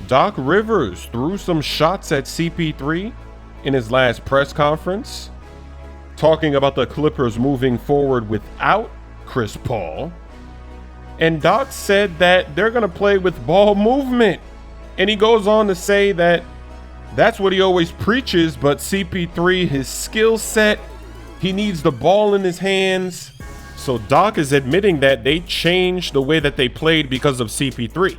Doc Rivers threw some shots at CP3 in his last press conference, talking about the Clippers moving forward without Chris Paul. And Doc said that they're going to play with ball movement. And he goes on to say that that's what he always preaches, but CP3, his skill set, he needs the ball in his hands. So Doc is admitting that they changed the way that they played because of CP3.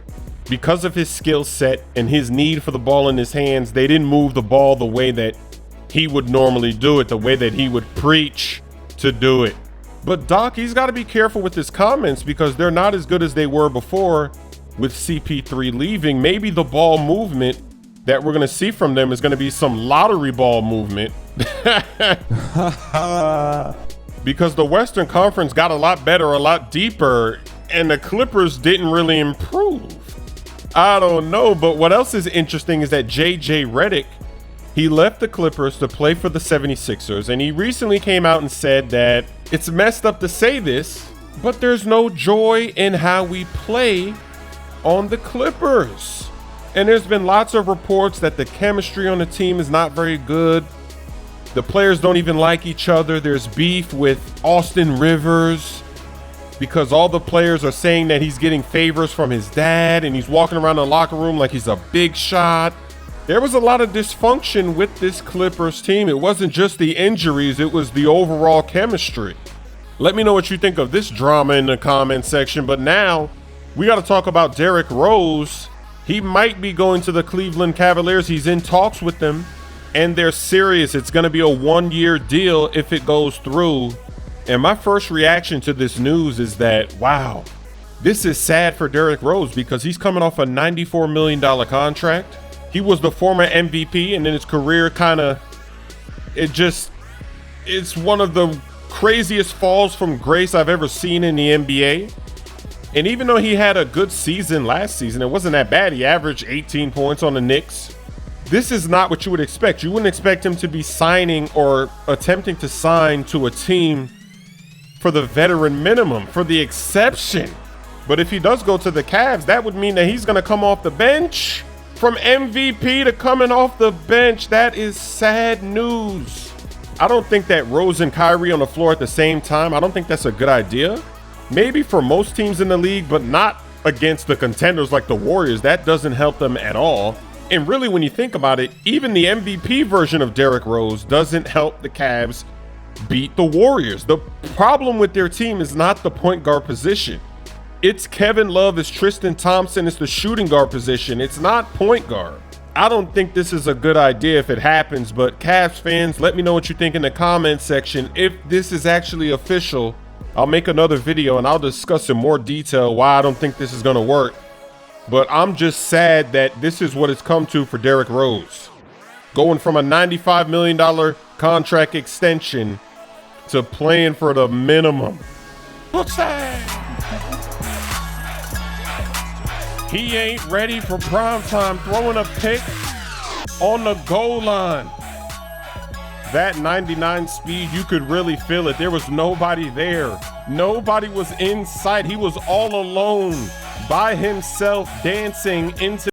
Because of his skill set and his need for the ball in his hands, they didn't move the ball the way that he would normally do it, the way that he would preach to do it. But Doc, he's got to be careful with his comments because they're not as good as they were before with CP3 leaving. Maybe the ball movement that we're going to see from them is going to be some lottery ball movement. Because the Western Conference got a lot better, a lot deeper, and the Clippers didn't really improve. I don't know, but what else is interesting is that JJ Redick, he left the Clippers to play for the 76ers, and he recently came out and said that it's messed up to say this, but there's no joy in how we play on the Clippers. And there's been lots of reports that the chemistry on the team is not very good. The players don't even like each other. There's beef with Austin Rivers because all the players are saying that he's getting favors from his dad and he's walking around the locker room like he's a big shot. There was a lot of dysfunction with this Clippers team. It wasn't just the injuries, it was the overall chemistry. Let me know what you think of this drama in the comment section. But now we got to talk about Derrick Rose. He might be going to the Cleveland Cavaliers. He's in talks with them and they're serious. It's going to be a 1-year deal if it goes through. And my first reaction to this news is that, wow, this is sad for Derrick Rose because he's coming off a $94 million contract. He was the former MVP, and then his career it's one of the craziest falls from grace I've ever seen in the NBA. And even though he had a good season last season, it wasn't that bad. He averaged 18 points on the Knicks. This is not what you would expect. You wouldn't expect him to be signing or attempting to sign to a team for the veteran minimum, for the exception. But if he does go to the Cavs, that would mean that he's going to come off the bench. From MVP to coming off the bench, that is sad news. I don't think that Rose and Kyrie on the floor at the same time, I don't think that's a good idea. Maybe for most teams in the league, but not against the contenders like the Warriors. That doesn't help them at all. And really, when you think about it, even the MVP version of Derrick Rose doesn't help the Cavs beat the Warriors. The problem with their team is not the point guard position. It's Kevin Love, it's Tristan Thompson, it's the shooting guard position. It's not point guard. I don't think this is a good idea if it happens, but Cavs fans, let me know what you think in the comment section. If this is actually official, I'll make another video and I'll discuss in more detail why I don't think this is going to work. But I'm just sad that this is what it's come to for Derrick Rose. Going from a $95 million contract extension to playing for the minimum. What's that? He ain't ready for prime time, throwing a pick on the goal line. That 99 speed, you could really feel it. There was nobody there. Nobody was in sight. He was all alone by himself dancing into